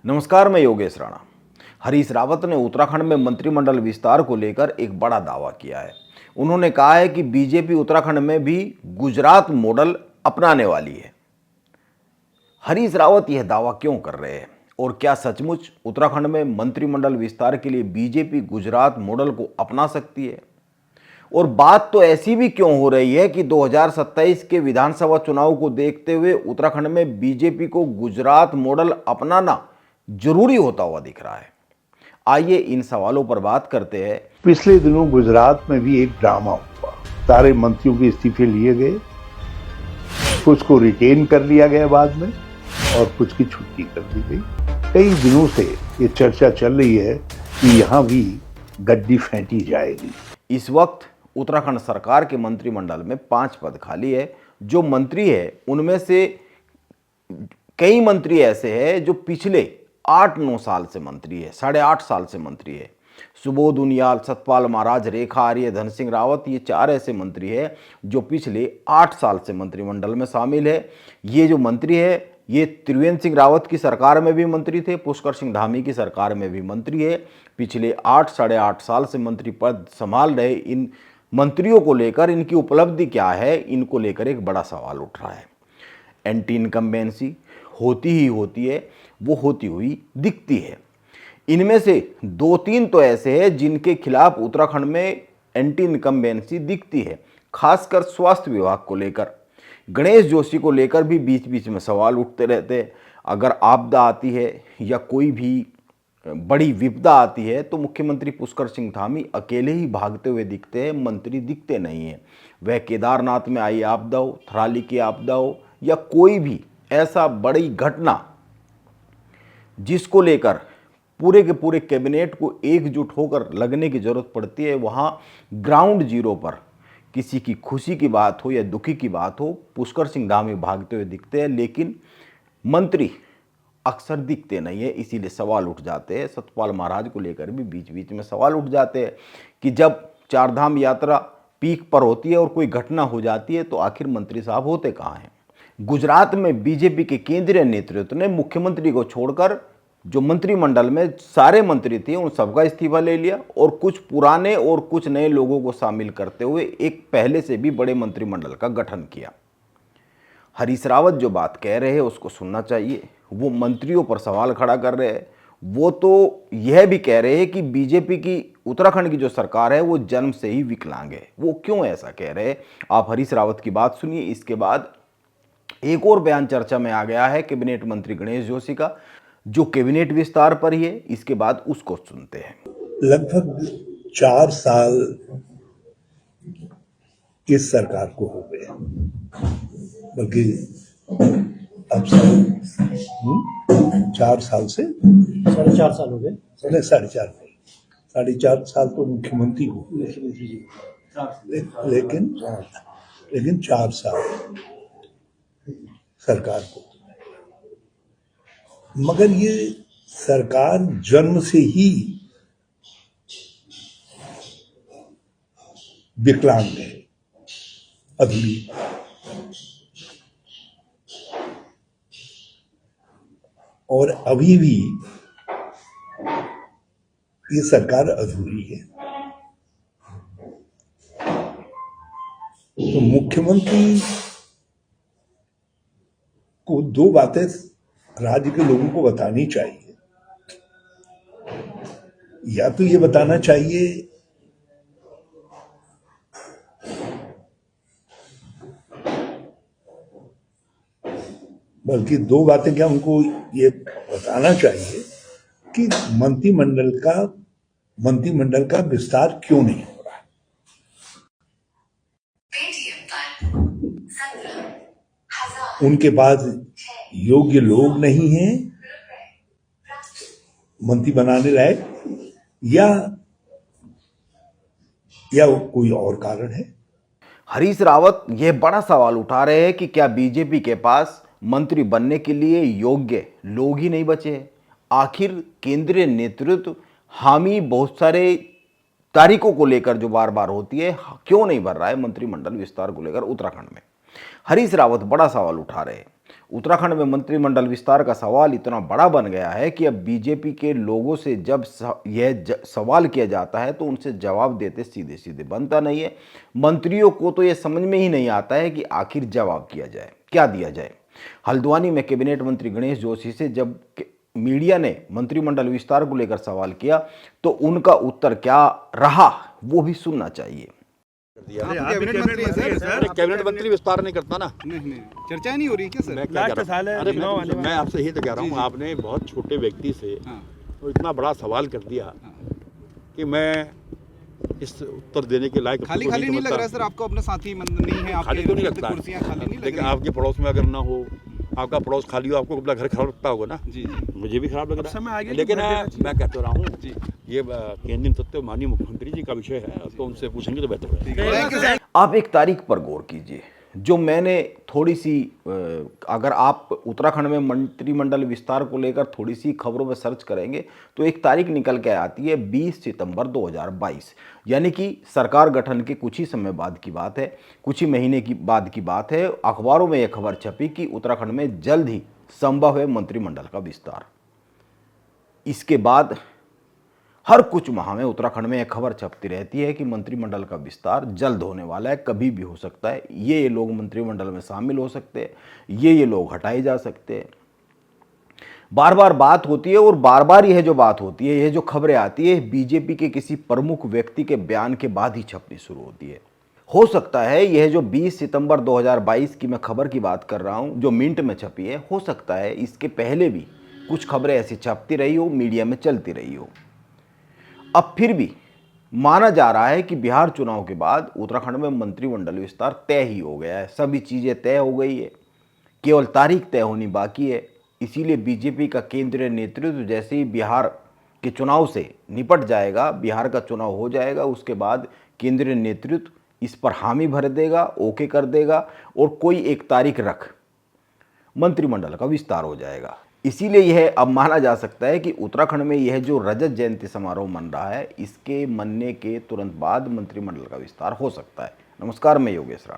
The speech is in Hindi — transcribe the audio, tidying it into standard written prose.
नमस्कार, मैं योगेश राणा। हरीश रावत ने उत्तराखंड में मंत्रिमंडल विस्तार को लेकर एक बड़ा दावा किया है। उन्होंने कहा है कि बीजेपी उत्तराखंड में भी गुजरात मॉडल अपनाने वाली है। हरीश रावत यह दावा क्यों कर रहे हैं और क्या सचमुच उत्तराखंड में मंत्रिमंडल विस्तार के लिए बीजेपी गुजरात मॉडल को अपना सकती है? और बात तो ऐसी भी क्यों हो रही है कि 2027 के विधानसभा चुनाव को देखते हुए उत्तराखंड में बीजेपी को गुजरात मॉडल अपनाना जरूरी होता हुआ दिख रहा है। आइए इन सवालों पर बात करते हैं। पिछले दिनों गुजरात में भी एक ड्रामा हुआ। सारे मंत्रियों के इस्तीफे लिए गए, कुछ को रिटेन कर लिया गया बाद में और कुछ की छुट्टी कर दी गई। कई दिनों से ये चर्चा चल रही है कि यहाँ भी गड्डी फेंटी जाएगी। इस वक्त उत्तराखंड सरकार के मंत्रिमंडल में 5 पद खाली है। जो मंत्री है उनमें से कई मंत्री ऐसे हैं जो पिछले 8-9 साल से मंत्री है, 8.5 साल से मंत्री है। सुबोध उनियाल, सतपाल महाराज, रेखा आर्य, धन सिंह रावत, ये 4 ऐसे मंत्री हैं जो पिछले 8 साल से मंत्रिमंडल में शामिल है। ये जो मंत्री है ये त्रिवेंद्र सिंह रावत की सरकार में भी मंत्री थे, पुष्कर सिंह धामी की सरकार में भी मंत्री है। पिछले 8-8.5 साल से मंत्री पद संभाल रहे इन मंत्रियों को लेकर इनकी उपलब्धि क्या है, इनको लेकर एक बड़ा सवाल उठ रहा है। एंटी इनकम्बेंसी होती ही होती है, वो होती हुई दिखती है। इनमें से 2-3 तो ऐसे हैं जिनके खिलाफ उत्तराखंड में एंटी इनकम्बेंसी दिखती है, खासकर स्वास्थ्य विभाग को लेकर। गणेश जोशी को लेकर भी बीच बीच में सवाल उठते रहते हैं। अगर आपदा आती है या कोई भी बड़ी विपदा आती है तो मुख्यमंत्री पुष्कर सिंह धामी अकेले ही भागते हुए दिखते हैं, मंत्री दिखते नहीं हैं। वह केदारनाथ में आई आपदा हो, थराली की आपदा हो या कोई भी ऐसा बड़ी घटना जिसको लेकर पूरे के पूरे कैबिनेट को एकजुट होकर लगने की जरूरत पड़ती है, वहाँ ग्राउंड जीरो पर किसी की खुशी की बात हो या दुखी की बात हो, पुष्कर सिंह धामी भागते हुए दिखते हैं, लेकिन मंत्री अक्सर दिखते नहीं है। इसीलिए सवाल उठ जाते हैं। सतपाल महाराज को लेकर भी बीच बीच में सवाल उठ जाते हैं कि जब चारधाम यात्रा पीक पर होती है और कोई घटना हो जाती है तो आखिर मंत्री साहब होते कहाँ हैं? गुजरात में बीजेपी के केंद्रीय नेतृत्व ने मुख्यमंत्री को छोड़कर जो मंत्रिमंडल में सारे मंत्री थे उन सबका इस्तीफा ले लिया और कुछ पुराने और कुछ नए लोगों को शामिल करते हुए एक पहले से भी बड़े मंत्रिमंडल का गठन किया। हरीश रावत जो बात कह रहे हैं उसको सुनना चाहिए। वो मंत्रियों पर सवाल खड़ा कर रहे हैं। वो तो यह भी कह रहे हैं कि बीजेपी की उत्तराखंड की जो सरकार है वो जन्म से ही विकलांग है। वो क्यों ऐसा कह रहे हैं, आप हरीश रावत की बात सुनिए। इसके बाद एक और बयान चर्चा में आ गया है कैबिनेट मंत्री गणेश जोशी का, जो कैबिनेट विस्तार पर ही है। इसके बाद उसको सुनते हैं। लगभग 4 साल इस सरकार को हो गए, बल्कि अब 4 साल से 4.5 साल हो गए। 4.5 साल तो मुख्यमंत्री हो, लेकिन 4 साल सरकार को। मगर ये सरकार जन्म से ही विकलांग है, अधूरी। और अभी भी ये सरकार अधूरी है। तो मुख्यमंत्री को 2 बातें राज्य के लोगों को बतानी चाहिए। या तो ये बताना चाहिए बल्कि 2 बातें क्या, उनको ये बताना चाहिए कि मंत्रिमंडल का विस्तार क्यों नहीं हो रहा है। उनके पास योग्य लोग नहीं हैं मंत्री बनाने लायक, या कोई और कारण है। हरीश रावत यह बड़ा सवाल उठा रहे हैं कि क्या बीजेपी के पास मंत्री बनने के लिए योग्य लोग ही नहीं बचे हैं? आखिर केंद्रीय नेतृत्व हामी बहुत सारे तारीखों को लेकर जो बार बार होती है क्यों नहीं भर रहा है मंत्रिमंडल विस्तार को लेकर उत्तराखंड में? हरीश रावत बड़ा सवाल उठा रहे हैं। उत्तराखंड में मंत्रिमंडल विस्तार का सवाल इतना बड़ा बन गया है कि अब बीजेपी के लोगों से जब सवाल किया जाता है तो उनसे जवाब देते सीधे सीधे बनता नहीं है। मंत्रियों को तो यह समझ में ही नहीं आता है कि आखिर जवाब किया जाए, क्या दिया जाए। हल्द्वानी में कैबिनेट मंत्री गणेश जोशी से जब मीडिया ने मंत्रिमंडल विस्तार को लेकर सवाल किया तो उनका उत्तर क्या रहा वो भी सुनना चाहिए। कैबिनेट मंत्री विस्तार नहीं करता ना। नहीं चर्चा नहीं हो रही क्या सर? मैं क्या कह रहा हूं? अरे मैं आपसे यही तो कह रहा हूँ, आपने बहुत छोटे व्यक्ति से तो इतना बड़ा सवाल कर दिया कि मैं इस उत्तर देने के लायक खाली नहीं लग रहा है सर आपको? अपना साथी नहीं है, खाली तो नहीं लगता कुर्सियां खाली नहीं लग लेकिन रही? आपके पड़ोस में अगर ना हो, आपका पड़ोस खाली हो, आपको अपना घर खराब लगता होगा ना। जी मुझे भी खराब लग रहा है, लेकिन मैं कहता रहा हूँ ये केंद्रीय तत्व माननीय मुख्यमंत्री जी का विषय है, तो उनसे पूछेंगे तो बेहतर है। आप एक तारीख पर गौर कीजिए जो मैंने थोड़ी सी, अगर आप उत्तराखंड में मंत्रिमंडल विस्तार को लेकर थोड़ी सी खबरों में सर्च करेंगे तो एक तारीख निकल के आती है 20 सितंबर 2022, यानी कि सरकार गठन के कुछ ही समय बाद की बात है, कुछ ही महीने की बाद की बात है। अखबारों में यह खबर छपी कि उत्तराखंड में जल्द ही संभव है मंत्रिमंडल का विस्तार। इसके बाद हर कुछ माह में उत्तराखंड में एक खबर छपती रहती है कि मंत्रिमंडल का विस्तार जल्द होने वाला है, कभी भी हो सकता है, ये लोग मंत्रिमंडल में शामिल हो सकते हैं, ये लोग हटाए जा सकते हैं। बार बार बात होती है और बार बार यह जो बात होती है, यह जो खबरें आती है बीजेपी के किसी प्रमुख व्यक्ति के बयान के बाद ही छपनी शुरू होती है। हो सकता है यह जो 20 सितंबर 2022 की मैं खबर की बात कर रहा हूं जो मिंट में छपी है, हो सकता है इसके पहले भी कुछ खबरें ऐसी छपती रही हो, मीडिया में चलती रही हो। अब फिर भी माना जा रहा है कि बिहार चुनाव के बाद उत्तराखंड में मंत्रिमंडल विस्तार तय ही हो गया है, सभी चीज़ें तय हो गई है, केवल तारीख तय होनी बाकी है। इसीलिए बीजेपी का केंद्रीय नेतृत्व जैसे ही बिहार के चुनाव से निपट जाएगा, बिहार का चुनाव हो जाएगा, उसके बाद केंद्रीय नेतृत्व इस पर हामी भर देगा, ओके कर देगा और कोई एक तारीख रख मंत्रिमंडल का विस्तार हो जाएगा। इसीलिए यह अब माना जा सकता है कि उत्तराखंड में यह जो रजत जयंती समारोह मन रहा है, इसके मनने के तुरंत बाद मंत्रिमंडल का विस्तार हो सकता है। नमस्कार, मैं योगेश राणा।